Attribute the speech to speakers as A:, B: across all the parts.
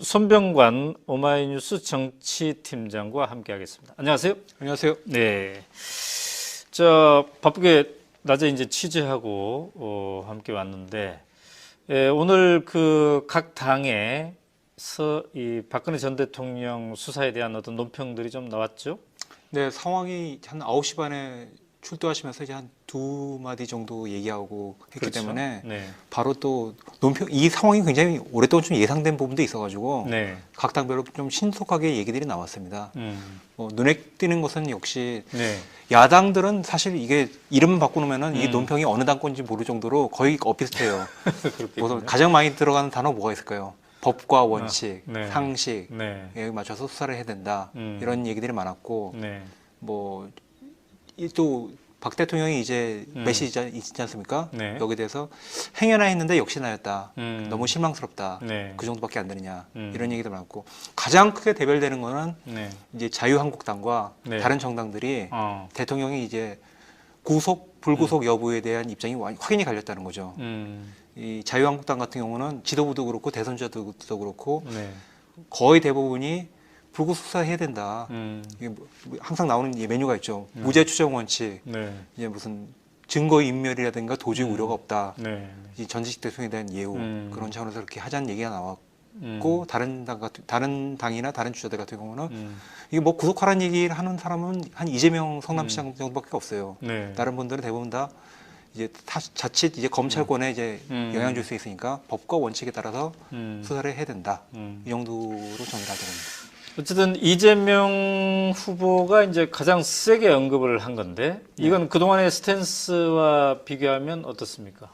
A: 손병관 오마이뉴스 정치팀장과 함께하겠습니다. 안녕하세요.
B: 안녕하세요.
A: 네, 저 바쁘게 낮에 이제 취재하고 함께 왔는데 오늘 그 각 당에서 이 박근혜 전 대통령 수사에 대한 어떤 논평들이 좀 나왔죠.
B: 네, 상황이 한 9시 반에 출두하시면서 이제 한 두 마디 정도 얘기하고 했기
A: 그렇죠.
B: 때문에
A: 네.
B: 바로 또 논평, 이 상황이 굉장히 오랫동안 좀 예상된 부분도 있어가지고
A: 네.
B: 각 당별로 좀 신속하게 얘기들이 나왔습니다. 눈에 띄는 것은 역시
A: 네.
B: 야당들은 사실 이게 이름만 바꿔놓으면은 이
A: 음.
B: 논평이 어느 당권인지 모를 정도로 거의 엇비슷해요.
A: 그렇겠군요.
B: 우선 가장 많이 들어가는 단어 뭐가 있을까요? 법과 원칙,
A: 네.
B: 상식에
A: 네.
B: 맞춰서 수사를 해야 된다. 이런 얘기들이 많았고
A: 네.
B: 뭐 또 박 대통령이 이제 메시지 있지 않습니까?
A: 네.
B: 여기에 대해서 행여나 했는데 역시나였다.
A: 음.
B: 너무 실망스럽다.
A: 네.
B: 그 정도밖에 안 되느냐.
A: 음.
B: 이런 얘기도 많았고 가장 크게 대별되는 거는
A: 네.
B: 이제 자유한국당과
A: 네.
B: 다른 정당들이
A: 어.
B: 대통령이 이제 구속 불구속 여부에 대한 입장이 확연히 갈렸다는 거죠. 이 자유한국당 같은 경우는 지도부도 그렇고 대선주자도 그렇고
A: 네.
B: 거의 대부분이 불구속 수사해야 된다. 이게 뭐 항상 나오는 이 메뉴가 있죠. 무죄 추정 원칙,
A: 네.
B: 이제 무슨 증거 인멸이라든가 도저히 우려가 없다.
A: 네.
B: 이 전직 대통령에 대한 예우 그런 차원에서 그렇게 하자는 얘기가 나왔고 다른 당이나 다른 주자들 같은 경우는 이게 뭐 구속하라는 얘기를 하는 사람은 한 이재명 성남시장 정도밖에 없어요.
A: 네.
B: 다른 분들은 대부분 다 이제 자칫 이제 검찰권에 이제 영향 줄 수 있으니까 법과 원칙에 따라서 수사를 해야 된다. 이 정도로 정의를 하더군요.
A: 어쨌든 이재명 후보가 이제 가장 세게 언급을 한 건데 이건 그동안의 스탠스와 비교하면 어떻습니까?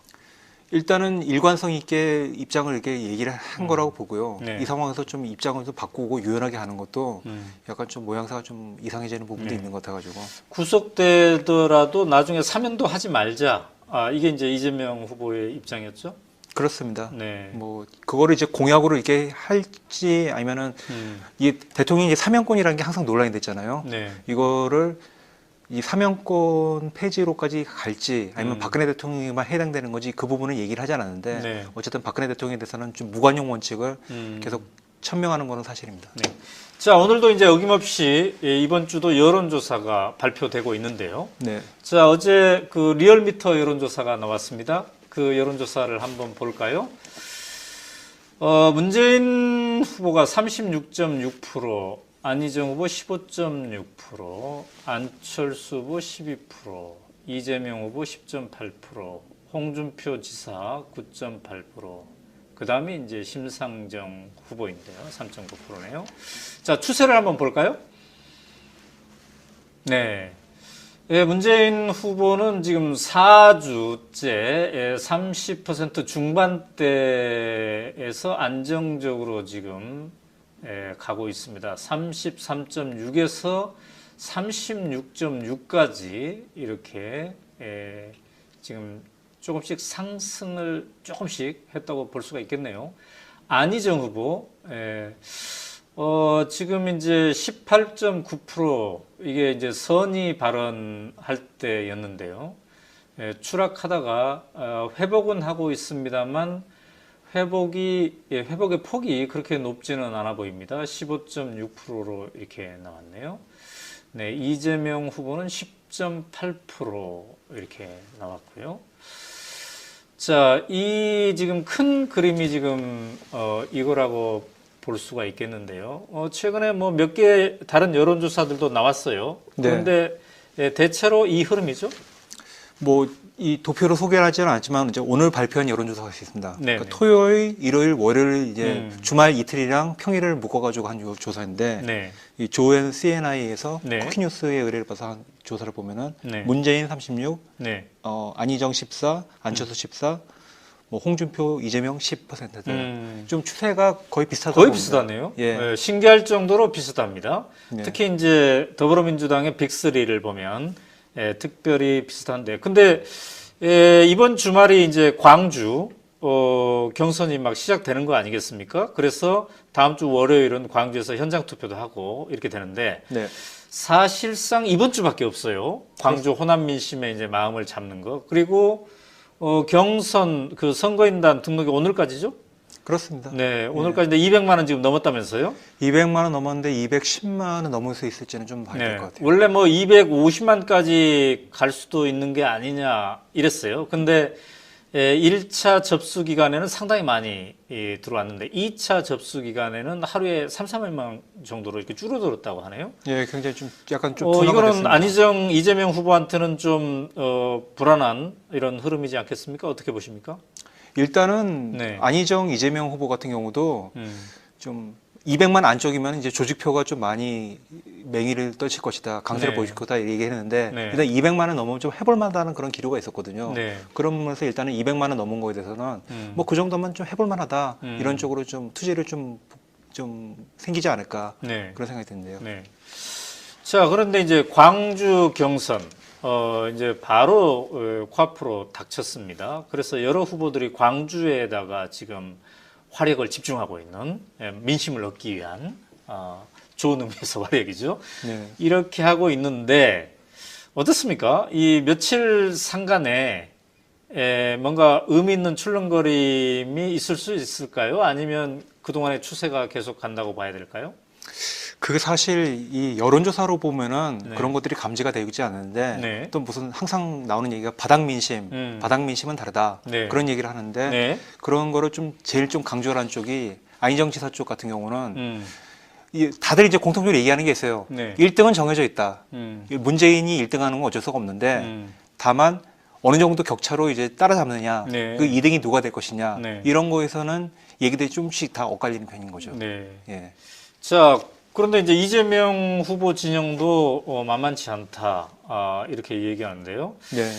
B: 일단은 일관성 있게 입장을 이렇게 얘기를 한 거라고 보고요.
A: 네.
B: 이 상황에서 좀 입장을 좀 바꾸고 유연하게 하는 것도 약간 좀 모양새가 좀 이상해지는 부분도 있는 것 같아가지고.
A: 구속되더라도 나중에 사면도 하지 말자. 이게 이제 이재명 후보의 입장이었죠?
B: 그렇습니다.
A: 네.
B: 뭐 그거를 이제 공약으로 이렇게 할지 아니면은 이 대통령이 사면권이라는 게 항상 논란이 됐잖아요.
A: 네.
B: 이거를 이 사면권 폐지로까지 갈지 아니면 박근혜 대통령에만 해당되는 건지 그 부분은 얘기를 하지 않았는데
A: 네.
B: 어쨌든 박근혜 대통령에 대해서는 좀 무관용 원칙을 계속 천명하는 것은 사실입니다.
A: 네. 자, 오늘도 이제 어김없이 이번 주도 여론조사가 발표되고 있는데요.
B: 네.
A: 자, 어제 그 리얼미터 여론조사가 나왔습니다. 그 여론조사를 한번 볼까요? 문재인 후보가 36.6%, 안희정 후보 15.6%, 안철수 후보 12%, 이재명 후보 10.8%, 홍준표 지사 9.8%, 그 다음에 이제 심상정 후보인데요. 3.9%네요. 자, 추세를 한번 볼까요? 네. 예, 문재인 후보는 지금 4주째 30% 중반대에서 안정적으로 지금 가고 있습니다. 33.6에서 36.6까지 이렇게 지금 조금씩 상승을 조금씩 했다고 볼 수가 있겠네요. 안희정 후보, 지금 이제 18.9% 이게 이제 선의 발언할 때였는데요. 추락하다가 회복은 하고 있습니다만 회복의 폭이 그렇게 높지는 않아 보입니다. 15.6%로 이렇게 나왔네요. 네, 이재명 후보는 10.8% 이렇게 나왔고요. 자, 이 지금 큰 그림이 지금 이거라고 볼 수가 있겠는데요. 최근에 뭐 몇 개 다른 여론조사들도 나왔어요. 그런데 대체로 이 흐름이죠?
B: 뭐 이 도표로 소개를 하지는 않지만 이제 오늘 발표한 여론조사가 있습니다.
A: 네.
B: 그러니까 토요일, 일요일, 월요일 이제 주말 이틀이랑 평일을 묶어가지고 한 조사인데
A: 네.
B: 이 조앤 CNI에서
A: 네.
B: 쿠키뉴스의 의뢰를 받아서 한 조사를 보면은
A: 네.
B: 문재인 36,
A: 네.
B: 안희정 14, 안철수 14, 뭐 홍준표, 이재명 10%들 좀 추세가 거의 비슷하다고
A: 거의
B: 봅니다.
A: 비슷하네요.
B: 예.
A: 네, 신기할 정도로 비슷합니다.
B: 네.
A: 특히 이제 더불어민주당의 빅3를 보면 특별히 비슷한데, 근데 이번 주말이 이제 광주 경선이 막 시작되는 거 아니겠습니까? 그래서 다음 주 월요일은 광주에서 현장 투표도 하고 이렇게 되는데
B: 네.
A: 사실상 이번 주밖에 없어요. 광주 호남 민심에 이제 마음을 잡는 거. 그리고 경선 그 선거인단 등록이 오늘까지죠?
B: 그렇습니다.
A: 네, 오늘까지 200만 원 지금 넘었다면서요?
B: 200만 원 넘었는데 210만 원 넘을 수 있을지는 좀 봐야 될
A: 네,
B: 것 같아요.
A: 원래 뭐 250만까지 갈 수도 있는 게 아니냐 이랬어요. 근데 1차 접수 기간에는 상당히 많이 들어왔는데 2차 접수 기간에는 하루에 3, 400만 정도로 이렇게 줄어들었다고 하네요.
B: 예, 굉장히 좀 약간 좀 둔화가
A: 이거는
B: 됐습니다.
A: 안희정, 이재명 후보한테는 좀 불안한 이런 흐름이지 않겠습니까? 어떻게 보십니까?
B: 일단은
A: 네.
B: 안희정, 이재명 후보 같은 경우도
A: 음,
B: 좀 200만 안쪽이면 이제 조직표가 좀 많이 맹위를 떨칠 것이다, 강세를
A: 네.
B: 보여줄 거다 이렇게 했는데
A: 네.
B: 일단 200만 원 넘으면 좀 해볼 만하다는 그런 기류가 있었거든요.
A: 네.
B: 그러면서 일단은 200만 원 넘은 거에 대해서는 뭐 그 정도면 좀 해볼 만하다 이런 쪽으로 좀 투지를 좀 생기지 않을까
A: 네.
B: 그런 생각이 드는데요.
A: 네. 자, 그런데 이제 광주 경선, 이제 바로 코앞으로 닥쳤습니다. 그래서 여러 후보들이 광주에다가 지금 화력을 집중하고 있는 민심을 얻기 위한 좋은 의미에서 화력이죠.
B: 네.
A: 이렇게 하고 있는데 어떻습니까? 이 며칠 상간에 뭔가 의미 있는 출렁거림이 있을 수 있을까요? 아니면 그동안의 추세가 계속 간다고 봐야 될까요?
B: 그게 사실 이 여론조사로 보면은
A: 네.
B: 그런 것들이 감지가 되지 않는데
A: 네.
B: 또 무슨 항상 나오는 얘기가 바닥 민심, 바닥 민심은 다르다
A: 네.
B: 그런 얘기를 하는데
A: 네.
B: 그런 거를 좀 제일 좀 강조하는 쪽이 안희정 지사 쪽 같은 경우는
A: 음.
B: 다들 이제 공통적으로 얘기하는 게 있어요.
A: 네.
B: 1등은 정해져 있다.
A: 음.
B: 문재인이 1등하는 건 어쩔 수가 없는데 다만 어느 정도 격차로 이제 따라잡느냐,
A: 네.
B: 그 2등이 누가 될 것이냐
A: 네.
B: 이런 거에서는 얘기들이 조금씩 다 엇갈리는 편인 거죠.
A: 네.
B: 예.
A: 자, 그런데 이제 이재명 후보 진영도 만만치 않다 이렇게 얘기하는데요.
B: 네.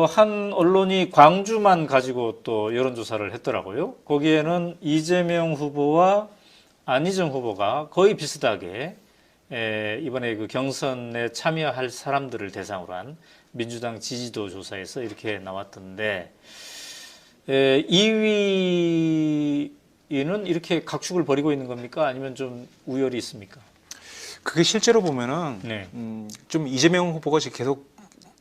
A: 한 언론이 광주만 가지고 또 여론조사를 했더라고요. 거기에는 이재명 후보와 안희정 후보가 거의 비슷하게 이번에 그 경선에 참여할 사람들을 대상으로 한 민주당 지지도 조사에서 이렇게 나왔던데 2위는 이렇게 각축을 벌이고 있는 겁니까? 아니면 좀 우열이 있습니까?
B: 그게 실제로 보면은
A: 네.
B: 좀 이재명 후보가 지금 계속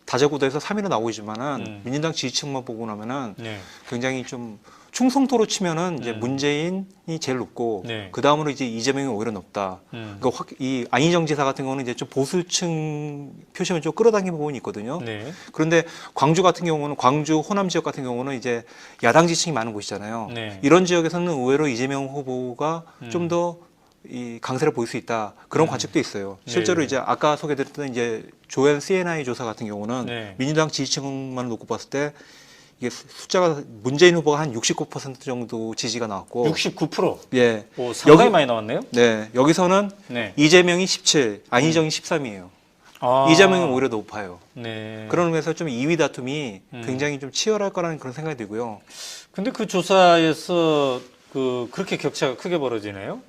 B: 다재고도해서 3위로 나오고 있지만은 민주당 지지층만 보고 나면은
A: 네.
B: 굉장히 좀 충성도로 치면은 이제 문재인이 제일 높고
A: 네.
B: 그 다음으로 이제 이재명이 오히려 높다. 그러니까 이 안희정 지사 같은 경우는 이제 좀 보수층 표심을 좀 끌어당긴 부분이 있거든요.
A: 네.
B: 그런데 광주 같은 경우는 광주 호남 지역 같은 경우는 이제 야당 지층이 많은 곳이잖아요.
A: 네.
B: 이런 지역에서는 의외로 이재명 후보가 좀 더 이 강세를 보일 수 있다 그런 관측도 있어요. 실제로
A: 네.
B: 이제 아까 소개드렸던 이제 조엘 CNI 조사 같은 경우는
A: 네.
B: 민주당 지지층만 놓고 봤을 때 이게 숫자가 문재인 후보가 한 69% 정도 지지가 나왔고
A: 69%.
B: 예.
A: 오, 상당히
B: 여기-
A: 많이 나왔네요.
B: 네. 여기서는
A: 네.
B: 이재명이 17, 안희정이 13이에요.
A: 아,
B: 이재명이 오히려 높아요.
A: 네.
B: 그런 의미에서 좀 2위 다툼이 굉장히 좀 치열할 거라는 그런 생각이 들고요.
A: 근데 그 조사에서 그렇게 격차가 크게 벌어지네요.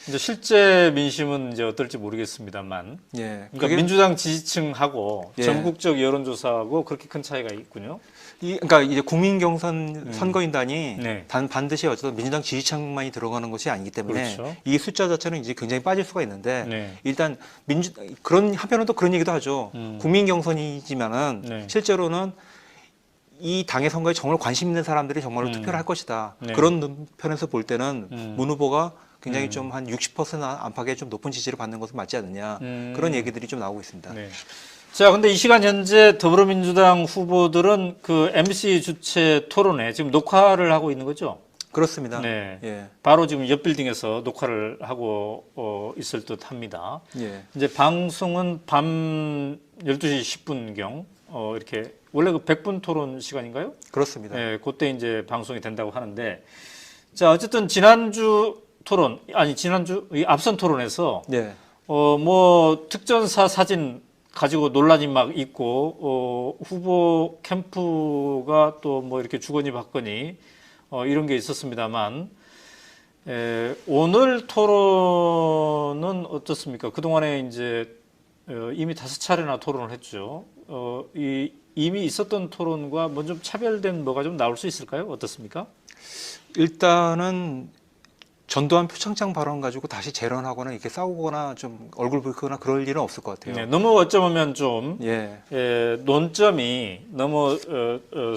A: 이제 실제 민심은 이제 어떨지 모르겠습니다만.
B: 예.
A: 그러니까 민주당 지지층하고
B: 예.
A: 전국적 여론조사하고 그렇게 큰 차이가 있군요.
B: 그러니까 이제 국민 경선 선거인단이
A: 네.
B: 반드시 어쨌든 민주당 지지층만이 들어가는 것이 아니기 때문에
A: 그렇죠.
B: 이 숫자 자체는 이제 굉장히 빠질 수가 있는데
A: 네.
B: 일단 그런 한편으로 또 그런 얘기도 하죠. 국민 경선이지만은
A: 네.
B: 실제로는 이 당의 선거에 정말 관심 있는 사람들이 정말로 투표를 할 것이다.
A: 네.
B: 그런 편에서 볼 때는 문 후보가 굉장히 좀 한 60% 안팎의 좀 높은 지지를 받는 것은 맞지 않느냐 그런 얘기들이 좀 나오고 있습니다.
A: 네. 자, 근데 이 시간 현재 더불어민주당 후보들은 그 MC 주최 토론회 지금 녹화를 하고 있는 거죠?
B: 그렇습니다.
A: 네.
B: 예.
A: 바로 지금 옆 빌딩에서 녹화를 하고 있을 듯 합니다.
B: 예.
A: 이제 방송은 밤 12시 10분경 이렇게 원래 그 100분 토론 시간인가요?
B: 그렇습니다.
A: 네, 그때 이제 방송이 된다고 하는데 자, 어쨌든 지난주 토론 지난주 이 앞선 토론에서
B: 예.
A: 뭐 특전사 사진 가지고 논란이 막 있고 후보 캠프가 또 뭐 이렇게 주거니 받거니 이런 게 있었습니다만 오늘 토론은 어떻습니까? 그동안에 이제 이미 5차례나 토론을 했죠. 이미 있었던 토론과 뭐 좀 차별된 뭐가 좀 나올 수 있을까요? 어떻습니까?
B: 일단은 전두환 표창장 발언 가지고 다시 재론하거나 이렇게 싸우거나 좀 얼굴 붉히거나 그럴 일은 없을 것 같아요.
A: 네, 너무 어쩌면 좀
B: 예.
A: 논점이 너무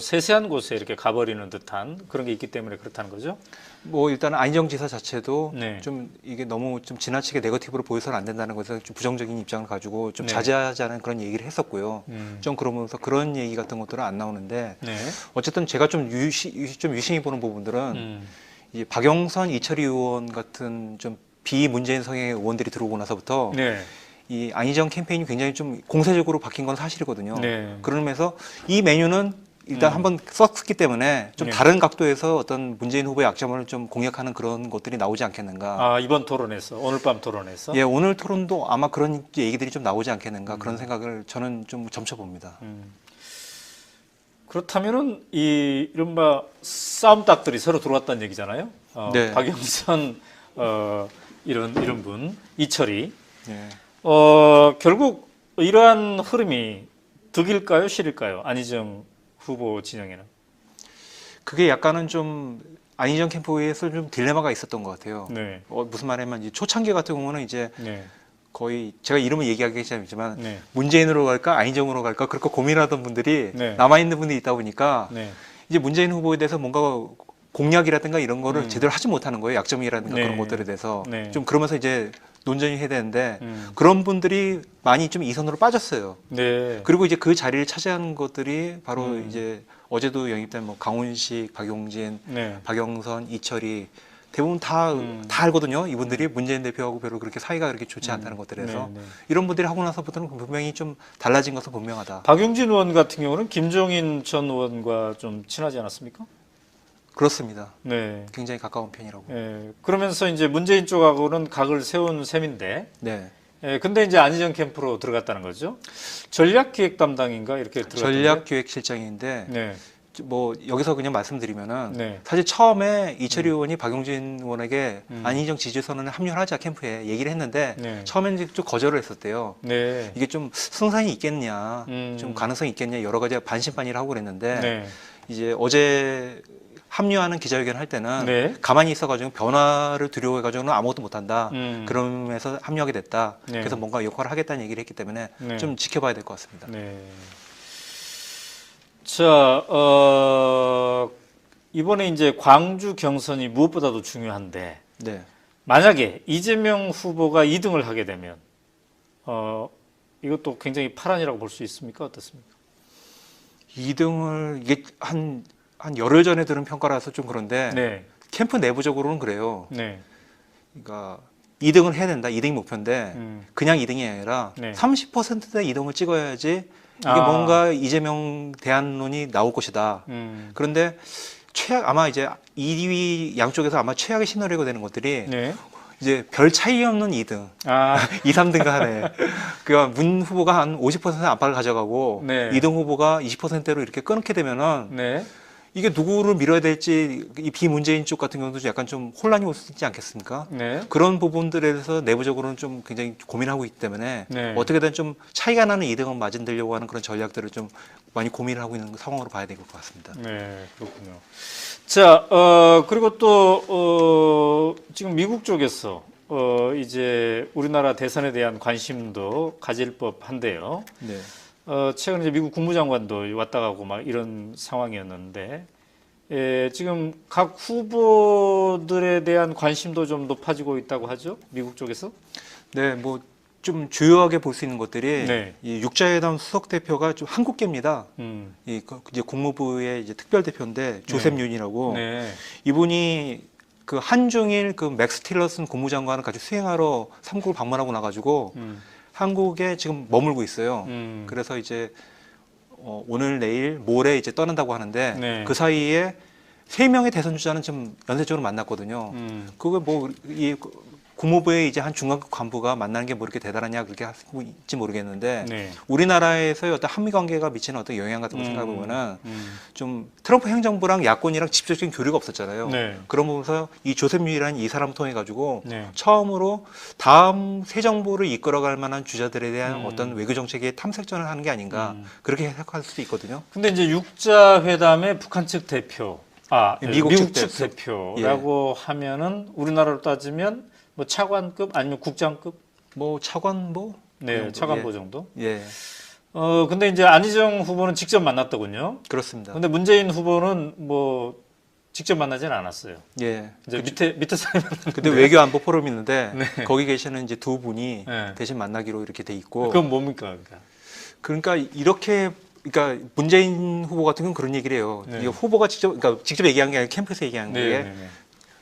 A: 세세한 곳에 이렇게 가버리는 듯한 그런 게 있기 때문에 그렇다는 거죠.
B: 뭐 일단 안희정 지사 자체도
A: 네.
B: 좀 이게 너무 좀 지나치게 네거티브로 보여서는 안 된다는 것에서 좀 부정적인 입장을 가지고 좀
A: 네.
B: 자제하자는 그런 얘기를 했었고요. 좀 그러면서 그런 얘기 같은 것들은 안 나오는데
A: 네.
B: 어쨌든 제가 좀 유심히 보는 부분들은 이 박영선, 이철희 의원 같은 좀 비문재인 성향의 의원들이 들어오고 나서부터
A: 네.
B: 이 안희정 캠페인이 굉장히 좀 공세적으로 바뀐 건 사실이거든요.
A: 네.
B: 그러면서 이 메뉴는 일단 한번 썼기 때문에 좀
A: 네.
B: 다른 각도에서 어떤 문재인 후보의 약점을 좀 공략하는 그런 것들이 나오지 않겠는가.
A: 아, 이번 토론에서 오늘 밤 토론에서.
B: 예, 오늘 토론도 아마 그런 얘기들이 좀 나오지 않겠는가 그런 생각을 저는 좀 점쳐 봅니다.
A: 그렇다면은 이 이른바 싸움닭들이 서로 들어왔다는 얘기잖아요.
B: 네.
A: 박영선 이런 분 이철이
B: 예.
A: 결국 이러한 흐름이 득일까요, 실일까요? 안희정 후보 진영에는.
B: 그게 약간은 좀 안희정 캠프에서 좀 딜레마가 있었던 것 같아요.
A: 네.
B: 무슨 말이냐면 이제 초창기 같은 경우는 이제
A: 네.
B: 거의 제가 이름을 얘기하기 싫지만
A: 네.
B: 문재인으로 갈까 안희정으로 갈까 그렇게 고민하던 분들이
A: 네.
B: 남아 있는 분들이 있다 보니까
A: 네.
B: 이제 문재인 후보에 대해서 뭔가 공약이라든가 이런 거를 제대로 하지 못하는 거예요. 약점이라든가
A: 네.
B: 그런 것들에 대해서
A: 네.
B: 좀 그러면서 이제 논쟁이 해야 되는데 그런 분들이 많이 좀 이선으로 빠졌어요.
A: 네.
B: 그리고 이제 그 자리를 차지한 것들이 바로 이제 어제도 영입된 뭐 강훈식, 박용진,
A: 네.
B: 박영선, 이철이 대부분 다 알거든요. 이분들이 문재인 대표하고 별로 그렇게 사이가 그렇게 좋지 않다는 것들에서
A: 네, 네.
B: 이런 분들이 하고 나서부터는 분명히 좀 달라진 것은 분명하다.
A: 박용진 의원 같은 경우는 김종인 전 의원과 좀 친하지 않았습니까?
B: 그렇습니다.
A: 네.
B: 굉장히 가까운 편이라고.
A: 예, 그러면서 이제 문재인 쪽하고는 각을 세운 셈인데,
B: 네.
A: 근데 이제 안희정 캠프로 들어갔다는 거죠. 전략기획 담당인가 이렇게 들어갔던데.
B: 전략기획실장인데
A: 네.
B: 뭐 여기서 그냥 말씀드리면은
A: 네.
B: 사실 처음에 이철희 의원이 박용진 의원에게 안희정 지지 선언에 합류를 하자 캠프에 얘기를 했는데
A: 네.
B: 처음에는 좀 거절을 했었대요.
A: 네.
B: 이게 좀 승산이 있겠냐, 좀 가능성이 있겠냐 여러 가지 반신반의를 하고 그랬는데
A: 네.
B: 이제 어제 합류하는 기자회견 할 때는
A: 네.
B: 가만히 있어가지고 변화를 두려워해가지고는 아무것도 못한다. 그러면서 합류하게 됐다.
A: 네.
B: 그래서 뭔가 역할을 하겠다는 얘기를 했기 때문에
A: 네.
B: 좀 지켜봐야 될 것 같습니다.
A: 네. 자, 이번에 이제 광주 경선이 무엇보다도 중요한데,
B: 네.
A: 만약에 이재명 후보가 2등을 하게 되면, 이것도 굉장히 파란이라고 볼 수 있습니까? 어떻습니까?
B: 2등을 이게 한 열흘 전에 들은 평가라서 좀 그런데
A: 네.
B: 캠프 내부적으로는 그래요.
A: 네.
B: 그러니까 2등을 해야 된다. 2등이 목표인데 그냥 2등이 아니라
A: 네.
B: 30%대 2등을 찍어야지 이게
A: 아.
B: 뭔가 이재명 대안론이 나올 것이다. 그런데 아마 이제 2위 양쪽에서 아마 최악의 시나리오가 되는 것들이
A: 네.
B: 이제 별 차이 없는 2등,
A: 아,
B: 2, 3등 간에 그러니까 문 후보가 한 50% 압박을 가져가고
A: 네.
B: 2등 후보가 20%로 이렇게 끊게 되면은
A: 네.
B: 이게 누구를 밀어야 될지 이 비문재인 쪽 같은 경우도 약간 좀 혼란이 올 수 있지 않겠습니까?
A: 네.
B: 그런 부분들에 대해서 내부적으로는 좀 굉장히 고민하고 있기 때문에
A: 네.
B: 어떻게든 좀 차이가 나는 2등은 마진들려고 하는 그런 전략들을 좀 많이 고민을 하고 있는 상황으로 봐야 될 것 같습니다.
A: 네, 그렇군요. 자, 그리고 또, 지금 미국 쪽에서, 이제 우리나라 대선에 대한 관심도 가질 법 한데요.
B: 네.
A: 최근에 이제 미국 국무장관도 왔다 가고 막 이런 상황이었는데, 지금 각 후보들에 대한 관심도 좀 높아지고 있다고 하죠? 미국 쪽에서?
B: 네, 뭐 좀 주요하게 볼 수 있는 것들이
A: 네.
B: 이 육자회담 수석 대표가 좀 한국계입니다. 이제 국무부의 이제 특별 대표인데 조셉 윤이라고
A: 네.
B: 이분이 그 한중일 그 맥스 틸러슨 국무장관을 같이 수행하러 삼국을 방문하고 나가지고 한국에 지금 머물고 있어요. 그래서 이제 오늘 내일 모레 이제 떠난다고 하는데
A: 네.
B: 그 사이에 3명의 대선 주자는 좀 연쇄적으로 만났거든요. 그거 뭐 이 국무부의 이제 한 중간급 간부가 만나는 게 뭐 이렇게 대단하냐 그렇게 하고 있지 모르겠는데
A: 네.
B: 우리나라에서의 어떤 한미 관계가 미치는 어떤 영향 같은 거 생각해 보면은 좀 트럼프 행정부랑 야권이랑 직접적인 교류가 없었잖아요.
A: 네.
B: 그런 부분에서 이 조셉 뮤이라는 이 사람을 통해 가지고
A: 네.
B: 처음으로 다음 새 정부를 이끌어갈 만한 주자들에 대한 어떤 외교 정책의 탐색전을 하는 게 아닌가 그렇게 해석할 수도 있거든요.
A: 근데 이제 육자 회담의 북한 측 대표
B: 미국
A: 미국
B: 측
A: 측 대표라고 하면은 우리나라로 따지면 뭐 차관급 아니면 국장급?
B: 뭐 차관보?
A: 네, 차관보 정도.
B: 예,
A: 근데 이제 안희정 후보는 직접 만났더군요.
B: 그렇습니다.
A: 근데 문재인 후보는 뭐 직접 만나지는 않았어요.
B: 예.
A: 이제 밑에 사람이
B: 근데 외교 안보 포럼이 있는데
A: 네.
B: 거기 계시는 이제 두 분이
A: 네.
B: 대신 만나기로 이렇게 돼 있고.
A: 그건 뭡니까?
B: 그러니까 이렇게 그러니까 문재인 후보 같은 경우는 그런 얘기를 해요.
A: 네.
B: 이게 후보가 직접 얘기한 게 아니라 캠프에서 얘기한 게
A: 네.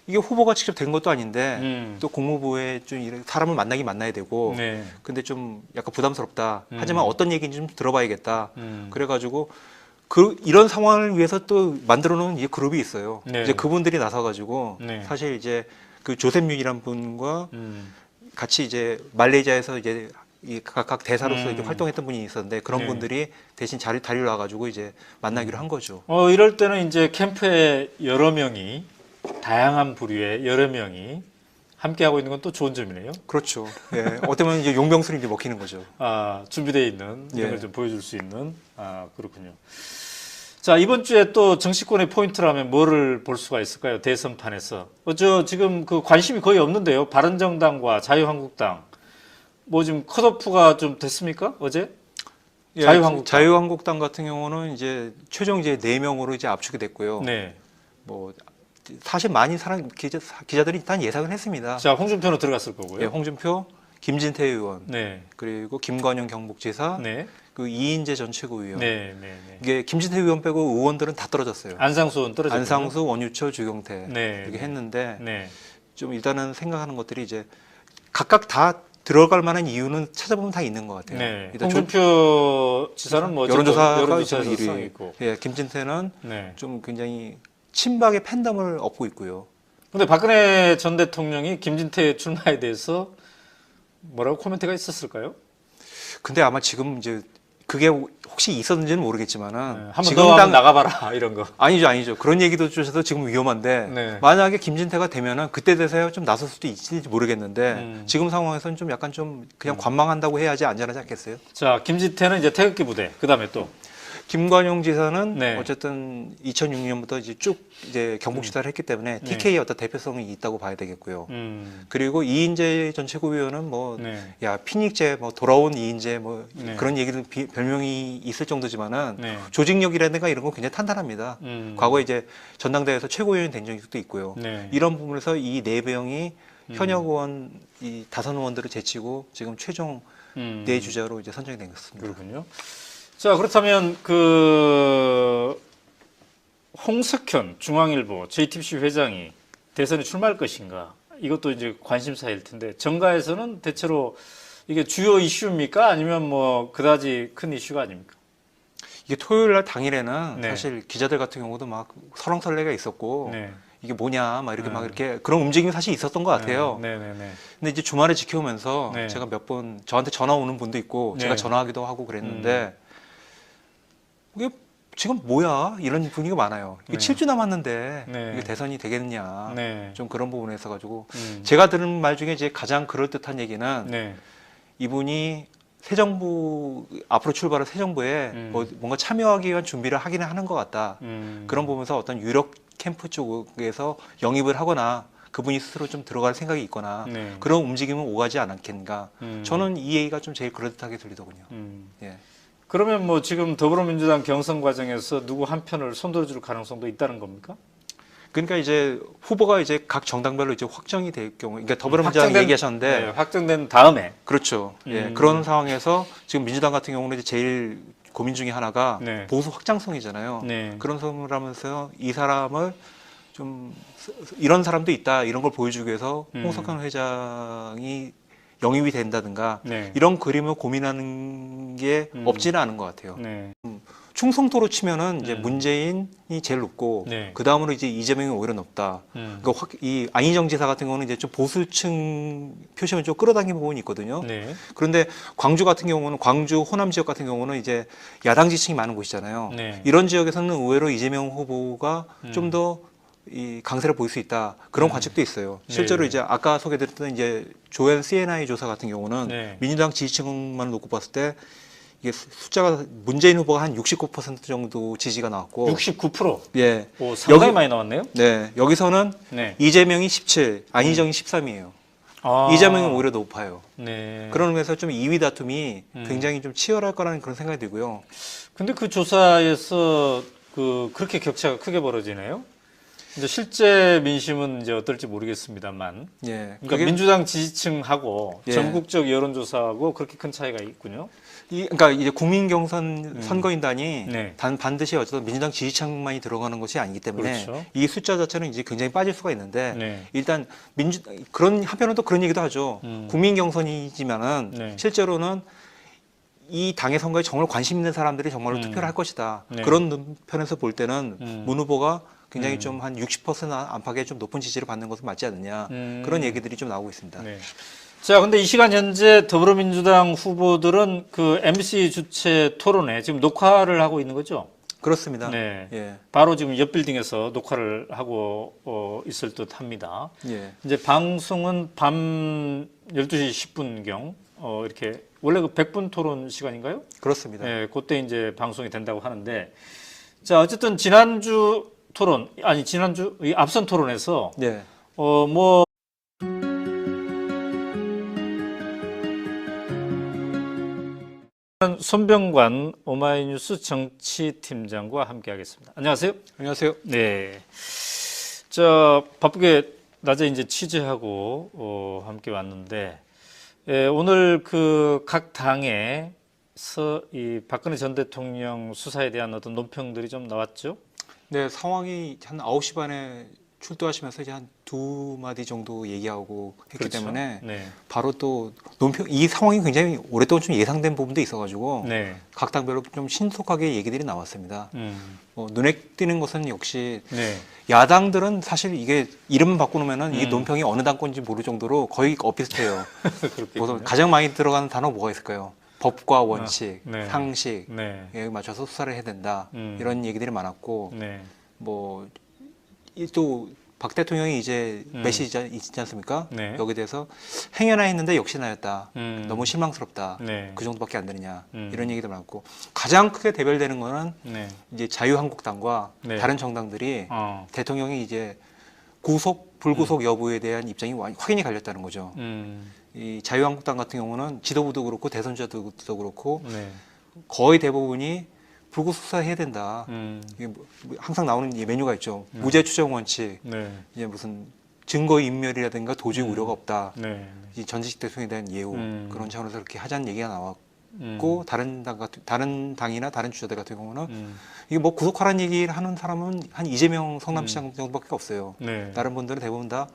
B: 이게 후보가 직접 된 것도 아닌데
A: 음.
B: 또 국무부에 좀 사람을 만나야 되고
A: 네.
B: 근데 좀 약간 부담스럽다.
A: 음.
B: 하지만 어떤 얘기인지 좀 들어봐야겠다.
A: 음.
B: 그래가지고 이런 상황을 위해서 또 만들어 놓은 이제 그룹이 있어요.
A: 네.
B: 이제 그분들이 나서가지고
A: 네.
B: 사실 이제 그 조셉 윤이란 분과
A: 음.
B: 같이 이제 말레이시아에서 이제 이 각각 대사로서 이렇게
A: 음.
B: 활동했던 분이 있었는데 그런
A: 네.
B: 분들이 대신 자리를 놔가지고 이제 만나기로 한 거죠.
A: 이럴 때는 이제 캠프에 여러 명이 다양한 부류의 여러 명이 함께 하고 있는 건 또 좋은 점이네요.
B: 그렇죠. 예. 어쩌면 이제 용병술이 이제 먹히는 거죠.
A: 준비되어 있는 이런
B: 예.
A: 걸 좀 보여줄 수 있는 그렇군요. 자, 이번 주에 또 정치권의 포인트라면 뭐를 볼 수가 있을까요? 대선판에서. 지금 그 관심이 거의 없는데요. 바른정당과 자유한국당. 뭐 지금 컷오프가 좀 됐습니까? 어제?
B: 예,
A: 자유한국당.
B: 같은 경우는 이제 최종 이제 4명으로 이제 압축이 됐고요.
A: 네.
B: 뭐 사실 많이 기자들이 일단 예상을 했습니다.
A: 자, 홍준표는 들어갔을 거고요.
B: 예, 홍준표, 김진태 의원,
A: 네.
B: 그리고 김관영 경북지사,
A: 네.
B: 그 이인재 전 최고위원.
A: 네.
B: 이게 김진태 의원 빼고 의원들은 다 떨어졌어요.
A: 안상수 의원 떨어졌고요.
B: 안상수, 원유철, 주경태
A: 네.
B: 이렇게 했는데
A: 네.
B: 좀 일단은 생각하는 것들이 이제 각각 다 들어갈 만한 이유는 찾아보면 다 있는 것 같아요.
A: 네.
B: 일단
A: 홍준표 지사는 뭐
B: 여론조사가
A: 여론조사에서
B: 지금
A: 상
B: 1위.
A: 있고.
B: 예, 김진태는
A: 네.
B: 좀 굉장히 친박의 팬덤을 얻고 있고요.
A: 근데 박근혜 전 대통령이 김진태 출마에 대해서 뭐라고 코멘트가 있었을까요?
B: 근데 아마 지금 이제 그게 혹시 있었는지는 모르겠지만은
A: 한 번
B: 지금
A: 더 한번 나가봐라 이런 거.
B: 아니죠. 그런 얘기도 주셔서 지금 위험한데
A: 네.
B: 만약에 김진태가 되면은 그때 돼서야 좀 나설 수도 있을지 모르겠는데 지금 상황에서는 좀 약간 좀 그냥 관망한다고 해야지 안전하지 않겠어요?
A: 자, 김진태는 이제 태극기 부대. 그다음에 또
B: 김관용 지사는
A: 네.
B: 어쨌든 2006년부터 이제 쭉 이제 경북지사를 했기 때문에 TK의 어떤 대표성이 있다고 봐야 되겠고요. 그리고 이인재 전 최고위원은 뭐 야 피닉제 뭐 돌아온 이인재 뭐
A: 네.
B: 그런 얘기는 별명이 있을 정도지만은
A: 네.
B: 조직력이라든가 이런 건 굉장히 탄탄합니다. 과거에 이제 전당대회에서 최고위원이 된 적도 있고요.
A: 네.
B: 이런 부분에서 이 네 명이 현역 의원 이 다선 의원들을 제치고 지금 최종 네 주자로 이제 선정이 된 것입니다.
A: 그렇군요. 자, 그렇다면 그 홍석현 중앙일보 JTBC 회장이 대선에 출마할 것인가? 이것도 이제 관심사일 텐데 정가에서는 대체로 이게 주요 이슈입니까? 아니면 뭐 그다지 큰 이슈가 아닙니까?
B: 이게 토요일 날 당일에는
A: 네.
B: 사실 기자들 같은 경우도 막 설왕설래가 있었고
A: 네.
B: 이게 뭐냐 막 이렇게 막 이렇게 그런 움직임이 사실 있었던 것 같아요.
A: 네.
B: 근데 이제 주말에 지켜오면서
A: 네.
B: 제가 몇 번 저한테 전화 오는 분도 있고 제가
A: 네.
B: 전화하기도 하고 그랬는데 이게 지금 뭐야 이런 분위기가 많아요. 이게
A: 네.
B: 7주 남았는데
A: 네.
B: 이게 대선이 되겠느냐
A: 네.
B: 좀 그런 부분에 있어 가지고
A: 음.
B: 제가 들은 말 중에 이제 가장 그럴듯한 얘기는
A: 네.
B: 이분이 새 정부 앞으로 출발할 새 정부에 뭐 뭔가 참여하기 위한 준비를 하기는 하는 것 같다. 그런 부분에서 어떤 유력 캠프 쪽에서 영입을 하거나 그분이 스스로 좀 들어갈 생각이 있거나
A: 네.
B: 그런 움직임은 오가지 않았겠는가. 저는 이 얘기가 좀 제일 그럴듯하게 들리더군요. 예.
A: 그러면 뭐 지금 더불어민주당 경선 과정에서 누구 한 편을 손들어줄 가능성도 있다는 겁니까?
B: 그러니까 이제 후보가 이제 각 정당별로 이제 확정이 될 경우, 그러니까 더불어민주당 얘기하셨는데
A: 네, 확정된 다음에
B: 그렇죠. 예, 그런 상황에서 지금 민주당 같은 경우는 이제 제일 고민 중에 하나가
A: 네.
B: 보수 확장성이잖아요.
A: 네.
B: 그런 성을 하면서 이 사람을 좀 이런 사람도 있다 이런 걸 보여주기 위해서 홍석현 회장이 영입이 된다든가
A: 네.
B: 이런 그림을 고민하는 게 없지는 않은 것 같아요.
A: 네.
B: 충성도로 치면은 이제 문재인이 제일 높고
A: 네.
B: 그 다음으로 이제 이재명이 오히려 높다. 그러니까 이 안희정 지사 같은 경우는 이제 좀 보수층 표심을 좀 끌어당긴 부분이 있거든요.
A: 네.
B: 그런데 광주 같은 경우는 광주 호남 지역 같은 경우는 이제 야당 지층이 많은 곳이잖아요.
A: 네.
B: 이런 지역에서는 의외로 이재명 후보가 좀 더 이 강세를 보일 수 있다 그런 관측도 있어요. 실제로
A: 네.
B: 이제 아까 소개드렸던 이제 조엘 CNI 조사 같은 경우는
A: 네.
B: 민주당 지지층만 놓고 봤을 때 이게 숫자가 문재인 후보가 한 69% 정도 지지가 나왔고
A: 69%.
B: 예.
A: 오, 상당히 많이 나왔네요.
B: 네. 여기서는
A: 네.
B: 이재명이 17, 안희정이 13이에요.
A: 아,
B: 이재명이 오히려 높아요.
A: 네.
B: 그런 의미에서 좀 2위 다툼이 굉장히 좀 치열할 거라는 그런 생각이 들고요.
A: 근데 그 조사에서 그렇게 격차가 크게 벌어지네요. 이제 실제 민심은 이제 어떨지 모르겠습니다만.
B: 예.
A: 그러니까 민주당 지지층하고
B: 예.
A: 전국적 여론조사하고 그렇게 큰 차이가 있군요.
B: 그러니까 이제 국민 경선 선거인단이
A: 네.
B: 반드시 어쨌든 민주당 지지층만이 들어가는 것이 아니기 때문에
A: 그렇죠.
B: 이 숫자 자체는 이제 굉장히 빠질 수가 있는데
A: 네.
B: 일단 그런 한편으로 또 그런 얘기도 하죠. 국민 경선이지만은
A: 네.
B: 실제로는 이 당의 선거에 정말 관심 있는 사람들이 정말로 투표를 할 것이다.
A: 네.
B: 그런 편에서 볼 때는 문 후보가 굉장히 좀 한 60% 안팎의 좀 높은 지지를 받는 것은 맞지 않느냐. 그런 얘기들이 좀 나오고 있습니다.
A: 네. 자, 근데 이 시간 현재 더불어민주당 후보들은 그 MC 주최 토론회 지금 녹화를 하고 있는 거죠?
B: 그렇습니다.
A: 네.
B: 예.
A: 바로 지금 옆 빌딩에서 녹화를 하고 있을 듯 합니다.
B: 예.
A: 이제 방송은 밤 12시 10분경 이렇게 원래 그 100분 토론 시간인가요?
B: 그렇습니다.
A: 네, 그때 이제 방송이 된다고 하는데 자, 어쨌든 지난주 토론 아니 지난주 이 앞선 토론에서
B: 예.
A: 뭐 손병관 오마이뉴스 정치팀장과 함께하겠습니다. 안녕하세요.
B: 안녕하세요.
A: 네. 자, 바쁘게 낮에 이제 취재하고 함께 왔는데 오늘 그 각 당에서 이 박근혜 전 대통령 수사에 대한 어떤 논평들이 좀 나왔죠?
B: 네, 상황이 한 9시 반에 출두하시면서 이제 한 두 마디 정도 얘기하고 했기
A: 그렇죠.
B: 때문에
A: 네.
B: 바로 또 논평, 이 상황이 굉장히 오랫동안 좀 예상된 부분도 있어가지고
A: 네.
B: 각 당별로 좀 신속하게 얘기들이 나왔습니다. 눈에 띄는 것은 역시
A: 네.
B: 야당들은 사실 이게 이름만 바꿔놓으면은 이
A: 음.
B: 논평이 어느 당권인지 모를 정도로 거의 엇비슷해요.
A: 그렇겠군요.
B: 우선 가장 많이 들어가는 단어가 뭐가 있을까요? 법과 원칙,
A: 네.
B: 상식에
A: 네.
B: 맞춰서 수사를 해야 된다. 이런 얘기들이 많았고
A: 네.
B: 뭐 또 박 대통령이 이제 메시지 있지 않습니까?
A: 네.
B: 여기에 대해서 행여나 했는데 역시나였다.
A: 음.
B: 너무 실망스럽다.
A: 네.
B: 그 정도밖에 안 되느냐.
A: 음.
B: 이런 얘기도 많았고 가장 크게 대별되는 거는
A: 네.
B: 이제 자유한국당과
A: 네.
B: 다른 정당들이
A: 어.
B: 대통령이 이제 구속 불구속 여부에 대한 입장이 확연히 갈렸다는 거죠. 이 자유한국당 같은 경우는 지도부도 그렇고 대선주자도 그렇고
A: 네.
B: 거의 대부분이 불구속 수사해야 된다. 이게 뭐 항상 나오는 이 메뉴가 있죠. 무죄 추정 원칙,
A: 네.
B: 이제 무슨 증거 인멸이라든가 도저히 우려가 없다.
A: 네.
B: 이 전직 대통령에 대한 예우 그런 차원에서 그렇게 하자는 얘기가 나왔고 다른 당이나 다른 주자들 같은 경우는 이게 뭐 구속하라는 얘기를 하는 사람은 한 이재명 성남시장 정도밖에 없어요.
A: 네.
B: 다른 분들은 대부분 다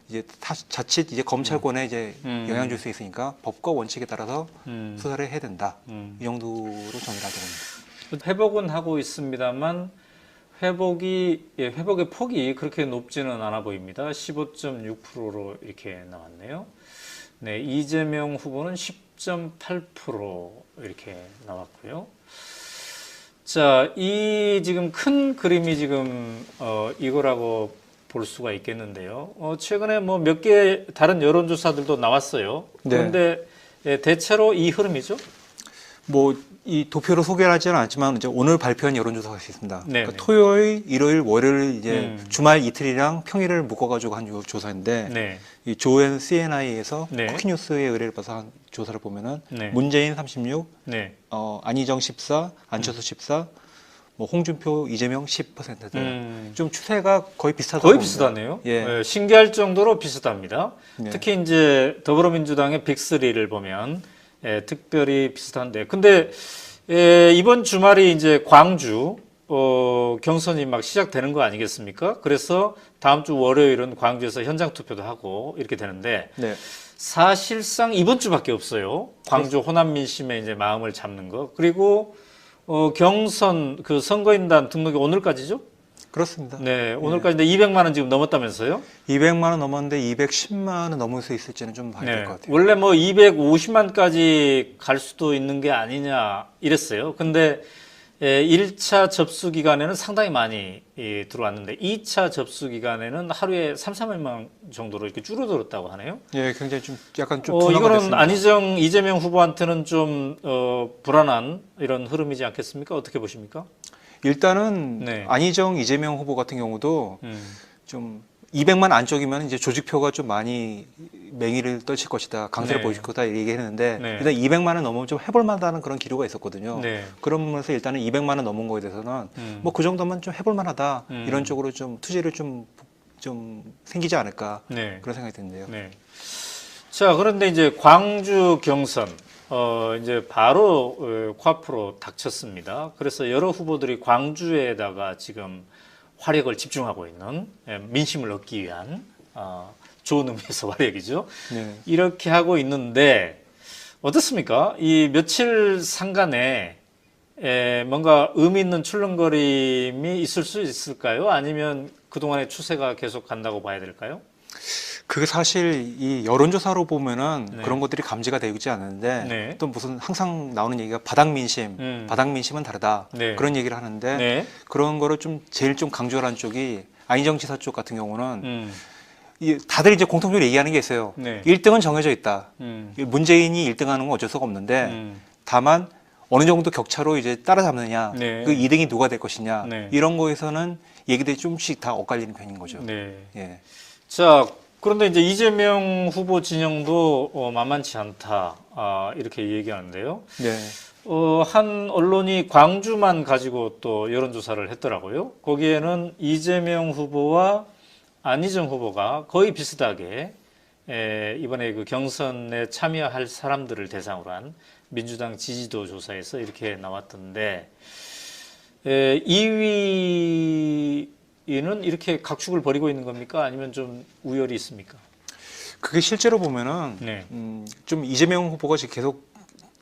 B: 이제 자칫 이제 검찰권에 이제 영향 줄 수 있으니까 법과 원칙에 따라서 수사를 해야 된다. 이 정도로 정의를 하더군요.
A: 회복은 하고 있습니다만 회복의 폭이 그렇게 높지는 않아 보입니다. 15.6%로 이렇게 나왔네요. 네, 이재명 후보는 10.8% 이렇게 나왔고요. 자, 이 지금 큰 그림이 지금 이거라고 볼 수가 있겠는데요. 최근에 뭐 몇 개 다른 여론조사들도 나왔어요. 그런데 대체로 이 흐름이죠.
B: 뭐 이 도표로 소개를 하지는 않지만 이제 오늘 발표한 여론조사가 있습니다.
A: 네.
B: 그러니까 토요일, 일요일, 월요일 이제 주말 이틀이랑 평일을 묶어가지고 한 조사인데
A: 네.
B: 이 조앤 CNI에서
A: 네.
B: 쿠키뉴스의 의뢰를 받아서 한 조사를 보면은
A: 네.
B: 문재인 36,
A: 네.
B: 안희정 14, 안철수 14, 뭐 홍준표, 이재명 10%들 좀 추세가 거의 비슷하다고
A: 거의
B: 봅니다.
A: 비슷하네요.
B: 예.
A: 네, 신기할 정도로 비슷합니다.
B: 네.
A: 특히 이제 더불어민주당의 빅3를 보면 특별히 비슷한데, 근데 이번 주말이 이제 광주 경선이 막 시작되는 거 아니겠습니까? 그래서 다음 주 월요일은 광주에서 현장 투표도 하고 이렇게 되는데
B: 네.
A: 사실상 이번 주밖에 없어요. 광주 호남 민심의 이제 마음을 잡는 거. 그리고 경선 그 선거인단 등록이 오늘까지죠?
B: 그렇습니다.
A: 네, 오늘까지인데 200만 원 지금 넘었다면서요?
B: 200만 원 넘었는데 210만 원 넘을 수 있을지는 좀 봐야 될
A: 네,
B: 것 같아요.
A: 원래 뭐 250만까지 갈 수도 있는 게 아니냐 이랬어요. 근데 1차 접수 기간에는 상당히 많이 들어왔는데 2차 접수 기간에는 하루에 3, 4만 정도로 이렇게 줄어들었다고 하네요.
B: 예, 굉장히 좀 약간 좀 둔화가
A: 이거는
B: 됐습니다.
A: 안희정, 이재명 후보한테는 좀 불안한 이런 흐름이지 않겠습니까? 어떻게 보십니까?
B: 일단은
A: 네.
B: 안희정, 이재명 후보 같은 경우도
A: 음,
B: 좀 200만 안쪽이면 이제 조직표가 좀 많이 맹위를 떨칠 것이다, 강세를
A: 네.
B: 보여줄 거다 얘기했는데
A: 네.
B: 일단 200만은 넘으면 좀 해볼 만하다는 그런 기류가 있었거든요.
A: 네.
B: 그러면서 일단은 200만원 넘은 거에 대해서는 뭐 그 정도면 좀 해볼 만하다 이런 쪽으로 좀 투지를 좀 생기지 않을까
A: 네.
B: 그런 생각이 드는데요.
A: 네. 자, 그런데 이제 광주 경선, 이제 바로 코앞으로 닥쳤습니다. 그래서 여러 후보들이 광주에다가 지금 화력을 집중하고 있는 민심을 얻기 위한 좋은 의미에서 화력이죠.
B: 네.
A: 이렇게 하고 있는데 어떻습니까? 이 며칠 상간에 뭔가 의미 있는 출렁거림이 있을 수 있을까요? 아니면 그동안의 추세가 계속 간다고 봐야 될까요?
B: 그게 사실 이 여론조사로 보면은
A: 네.
B: 그런 것들이 감지가 되지 않는데
A: 네.
B: 또 무슨 항상 나오는 얘기가 바닥민심, 바닥민심은 다르다
A: 네.
B: 그런 얘기를 하는데
A: 네.
B: 그런 거를 좀 제일 좀 강조하는 쪽이 안희정 지사 쪽 같은 경우는
A: 음.
B: 다들 이제 공통적으로 얘기하는 게 있어요.
A: 네.
B: 1등은 정해져 있다.
A: 음.
B: 문재인이 1등하는 건 어쩔 수가 없는데 다만 어느 정도 격차로 이제 따라잡느냐,
A: 네.
B: 그 2등이 누가 될 것이냐
A: 네.
B: 이런 거에서는 얘기들이 좀씩 다 엇갈리는 편인 거죠.
A: 네.
B: 예.
A: 자, 그런데 이제 이재명 후보 진영도 만만치 않다 이렇게 얘기하는데요.
B: 네.
A: 한 언론이 광주만 가지고 또 여론조사를 했더라고요. 거기에는 이재명 후보와 안희정 후보가 거의 비슷하게 이번에 그 경선에 참여할 사람들을 대상으로 한 민주당 지지도 조사에서 이렇게 나왔던데 2위는 이렇게 각축을 벌이고 있는 겁니까? 아니면 좀 우열이 있습니까?
B: 그게 실제로 보면은
A: 네.
B: 좀 이재명 후보가 지금 계속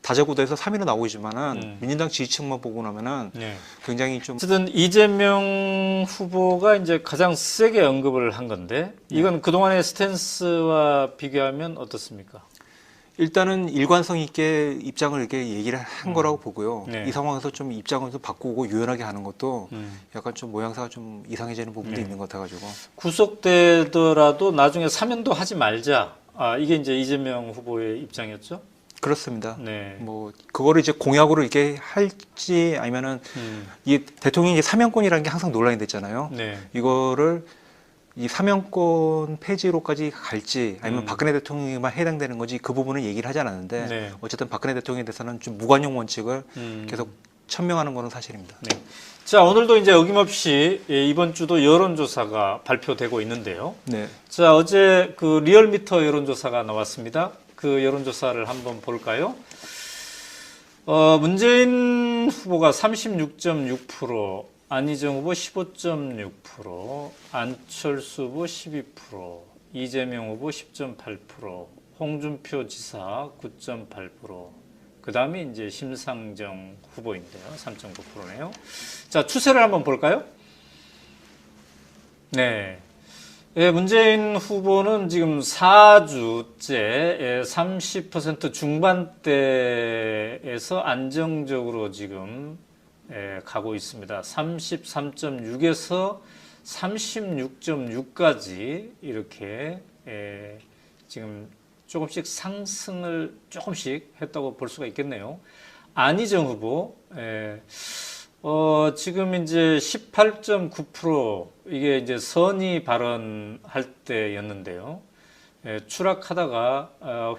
B: 다자구도에서 3위로 나오고 있지만은 민주당 지지층만 보고 나면은
A: 네.
B: 굉장히 좀
A: 어쨌든 이재명 후보가 이제 가장 세게 언급을 한 건데 이건 그동안의 스탠스와 비교하면 어떻습니까?
B: 일단은 일관성 있게 입장을 이렇게 얘기를 한 거라고 보고요.
A: 네.
B: 이 상황에서 좀 입장을 좀 바꾸고 유연하게 하는 것도 약간 좀 모양새가 좀 이상해지는 부분도
A: 네.
B: 있는 것 같아가지고.
A: 구속되더라도 나중에 사면도 하지 말자. 이게 이제 이재명 후보의 입장이었죠.
B: 그렇습니다.
A: 네.
B: 뭐 그거를 이제 공약으로 이렇게 할지 아니면은 이 대통령이 이제 사면권이라는 게 항상 논란이 됐잖아요.
A: 네.
B: 이거를 이 사면권 폐지로까지 갈지 아니면 박근혜 대통령에만 해당되는 건지 그 부분은 얘기를 하지 않았는데
A: 네.
B: 어쨌든 박근혜 대통령에 대해서는 좀 무관용 원칙을 계속 천명하는 거는 사실입니다.
A: 네. 자, 오늘도 이제 어김없이 이번 주도 여론조사가 발표되고 있는데요.
B: 네.
A: 자, 어제 그 리얼미터 여론조사가 나왔습니다. 그 여론조사를 한번 볼까요? 문재인 후보가 36.6%, 안희정 후보 15.6%, 안철수 후보 12%, 이재명 후보 10.8%, 홍준표 지사 9.8%, 그 다음에 이제 심상정 후보인데요. 3.9%네요. 자, 추세를 한번 볼까요? 네. 문재인 후보는 지금 4주째 30% 중반대에서 안정적으로 지금 가고 있습니다. 33.6에서 36.6까지 이렇게 지금 조금씩 상승을 조금씩 했다고 볼 수가 있겠네요. 안희정 후보 지금 이제 18.9% 이게 이제 선의 발언할 때였는데요. 추락하다가